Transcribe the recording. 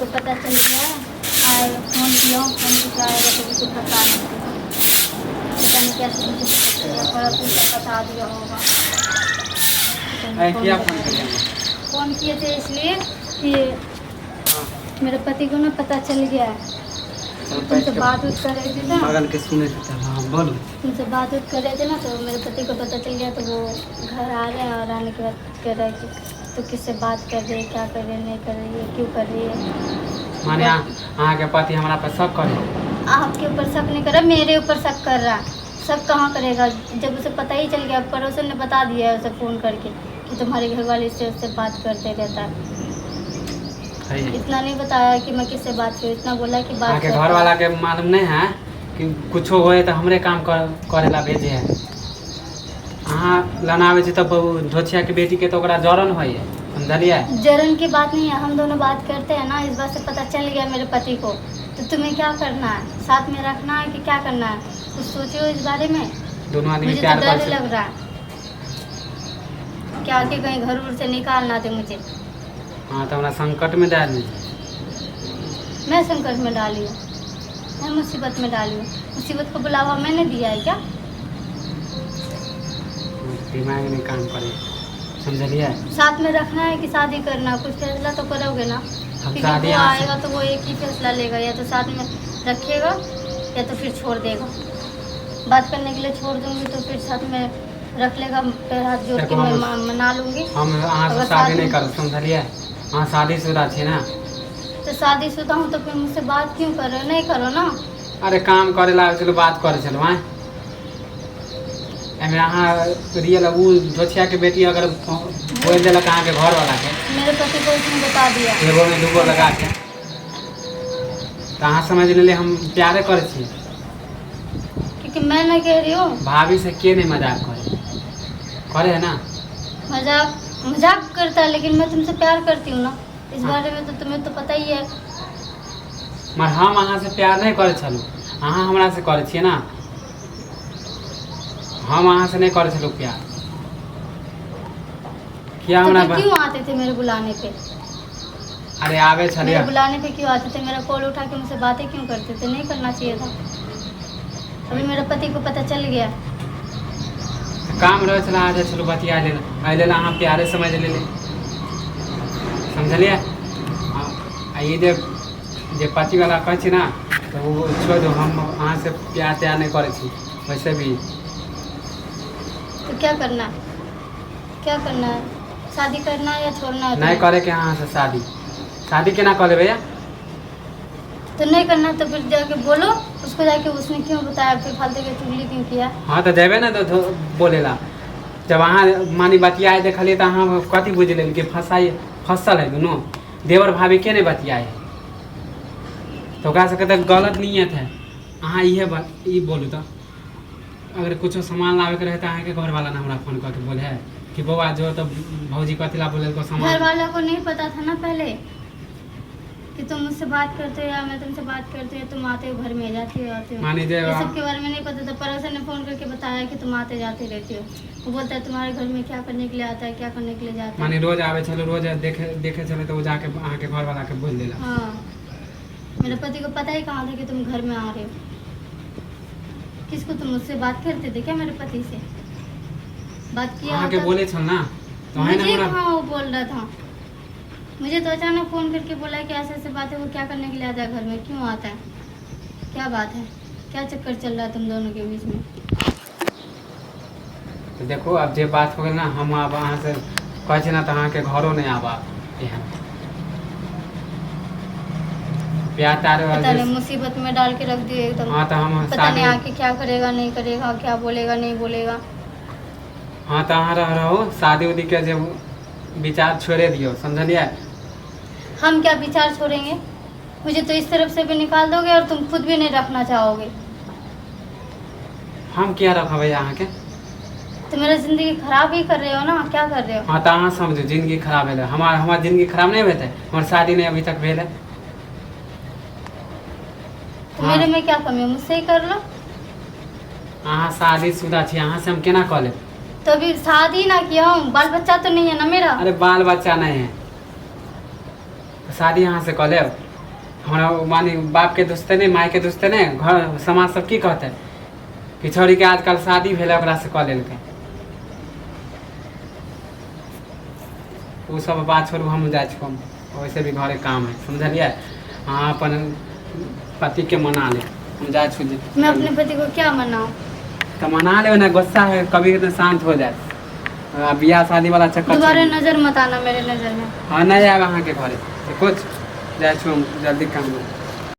पता चल गया है। आएगा फ़ोन किया हूँ, फ़ोन किया आएगा तो मुझे पता नहीं, पता नहीं कैसे मुझे पता चला, थोड़ा कुछ बता दिया होगा। क्या फ़ोन करिए? फ़ोन किए थे इसलिए कि मेरे पति को ना पता चल गया है। तुमसे बात उत कर रहे थे ना, मगन के सुने थे। हाँ बोलो। तुमसे बात उत कर रहे थे ना, तो मेरे पति को पता चल गया, तो वो घर आ रहे हैं और आने के बाद कह रहे कि तो किससे बात कर रही है, क्या कर रही है, नहीं कर रही है, क्यों कर रही है। माने अहाँ के पति हमारा पर शक करे? आपके ऊपर शक नहीं कर रहा, मेरे ऊपर शक कर रहा। शक कहाँ करेगा जब उसे पता ही चल गया, पड़ोसन ने बता दिया है उसे फ़ोन करके कि तुम्हारे घर वाले इससे उससे बात करते रहता है। इतना नहीं बताया कि मैं किससे बात करूँ, इतना बोला कि बात के घर वाला के मालूम नहीं है कि कुछ होए तो हमरे काम करेला भेजे है। अहाँ लनावे छी तब ढोछिया के बेटी के तो ओकरा जरन होई है, समझलिए? जरन की बात नहीं है, हम दोनों बात करते हैं ना, इस बात से पता चल गया मेरे पति को। तो तुम्हें क्या करना है, साथ में रखना है कि क्या करना है, कुछ सोचो इस बारे में। दोनों आदमी मुझे प्यार तो कर डर लग रहा है क्या कि कहीं घर उर से निकालना दे मुझे। हाँ तो हमरा संकट में डाल दी। मैं संकट में डाली हूँ, मैं मुसीबत में डाली हूँ। मुसीबत को बुलावा मैंने दिया है क्या? दिमाग में काम करे, समझलिए? साथ में रखना है कि शादी करना, कुछ फैसला तो करोगे ना। क्योंकि शादी वो आएगा तो वो एक ही फैसला लेगा, या तो साथ में रखिएगा या तो फिर छोड़ देगा। बात करने के लिए छोड़ दूंगी तो फिर साथ में रख लेगा, पैर हाथ जोड़ के मैं मना लूंगी। हम अहाँ से शादी नहीं करूँ, समझलिए? हाँ शादीशुदा थी ना, तो शादीशुदा हूँ तो फिर मुझसे बात क्यों कर रहे हो? नहीं करो ना। अरे काम करे ला चलो बात करे चलो। हाँ एमे अहाँ रियल वो ढोछिया के बेटी अगर बोल दिलक अहाँ के घर वाला के, मेरे पति को उसने बता दिया एगो में दूगो लगा के, तो अहाँ समझ ले हम प्यारे करे छी। क्योंकि मैं नहीं कह रही हूँ, भाभी से के नहीं मजाक करे है ना? मजाक करता है, लेकिन मैं तुमसे प्यार करती हूँ ना, इस बारे में तो तुम्हें तो पता ही है। मगर हम अहाँ से प्यार नहीं करे छलू, अहाँ हमरा से करे छिए ना। हम अहाँ से नहीं करे छलू प्यार। क्या तो हमरा क्यों आते थे मेरे बुलाने पे? अरे आवे छलिए, मेरे बुलाने पे क्यों आते थे? मेरा कॉल उठा के मुझसे बातें क्यों करते थे? नहीं करना चाहिए था। अभी मेरे पति को पता चल गया। काम रहे चला आ जाए चलो बतिया ले अले अहाँ प्यारे समझ ले समझलिए? ये जे पति वाला कह छी ना, तो वो छोड़ दो, हम अहाँ से प्यार त्यार नहीं करे छी। वैसे भी तो क्या करना है? क्या करना है? शादी करना है या छोड़ना है? नहीं करे के अहाँ से शादी, शादी केना कर ले भैया? तो नहीं करना तो फिर जाके बोलो उसको, जाके उसने क्यों बताया, फिर फालतू की चुगली क्यों किया? हाँ तो देवे ना तो बोलेला। जब अहाँ मानी बतियाए देखलिए तो अहाँ कथी बुझ लेन कि फसल है दोनों देवर भाभी के नहीं बतियाए, तो ओकरा सबके तो गलत नीयत है। अहाँ ये बोलू तो अगर कुछ सामान लावे के रहे तो अहाँ के घर वाला ना हमरा फोन करके बोले है कि बउआ जो तो भौजी कथी ला बोले को सामान। घर वाला को नहीं पता था ना पहले कि तुम मुझसे बात करते हो या मैं तुमसे बात करती हूँ, तुम आते हो घर में जाती हो आते हो, मानी ये सब के बारे में नहीं पता था। पड़ोसन ने फ़ोन करके बताया कि तुम आते जाते रहते हो। वो बोलता है तुम्हारे घर में क्या करने के लिए आता है, क्या करने के लिए जाता है। मानी रोज आवे चलो, रोज देखे चले तो वो जाके अहाँ के घर वाला के बोल देला। हाँ, मेरे पति को पता ही कहाँ था कि तुम घर में आ रहे हो। किसको? तुम मुझसे बात करते थे क्या? मेरे पति से बात किया अहाँ के बोले छल ना, तो है ना मुझे हमरा कहाँ वो बोल रहा था। मुझे तो अचानक फ़ोन करके बोला कि ऐसे ऐसे बात है, वो क्या करने के लिए आता है घर में, क्यों आता है, क्या बात है, क्या चक्कर चल रहा है तुम दोनों के बीच में? तो देखो अब जे बात हो गई ना, हम अब अहाँ से कहे ना तो अहाँ के घरों नहीं आबा यहाँ प्यार तार पता नहीं मुसीबत में डाल के रख दिए एकदम। हाँ तो हम पता नहीं आके क्या करेगा नहीं करेगा, क्या बोलेगा नहीं बोलेगा। हाँ तो अहाँ रहो शादी उदी के जो विचार छोड़े दियो, समझलिए? हम क्या विचार छोड़ेंगे? मुझे तो इस तरफ से भी निकाल दोगे और तुम खुद भी नहीं रखना चाहोगे। हम क्या रखबे अहाँ के? तो मेरा जिंदगी खराब ही कर रहे हो ना, क्या कर रहे हो? हाँ तो अहाँ समझो जिंदगी खराब है, हमार जिंदगी खराब नहीं होते, हमार शादी नहीं अभी तक भेल है। तो मेरे में क्या कमी है? मुझसे ही कर लो। अहाँ शादीशुदा छी, अहाँ से हम केना कह लेब? तो अभी शादी ना किया हूँ, बाल बच्चा तो नहीं है ना मेरा। अरे बाल बच्चा नहीं है, शादी यहाँ से कर लेब। हमारा मानी बाप के दोस्ते नहीं, माय के दोस्ते नहीं, घर समाज सब की कहते कि छोरी के आजकल शादी भेल ओकरा से कऽ लेलकै। वो सब बात छोड़ू, हम जाइ छी, वैसे भी घरे काम है, समझलिए। हाँ अपन पति के मना ले, हम जाइ छी। मैं अपने पति को क्या मनाऊं? तो मना ले ना, गुस्सा है कभी तो शांत हो जाए। ब्याह शादी वाला चक्कर दोबारा नजर मत आना मेरे नजर में। हाँ नहीं आए वहाँ के घरे कुछ, जाइ छी हम जल्दी काम।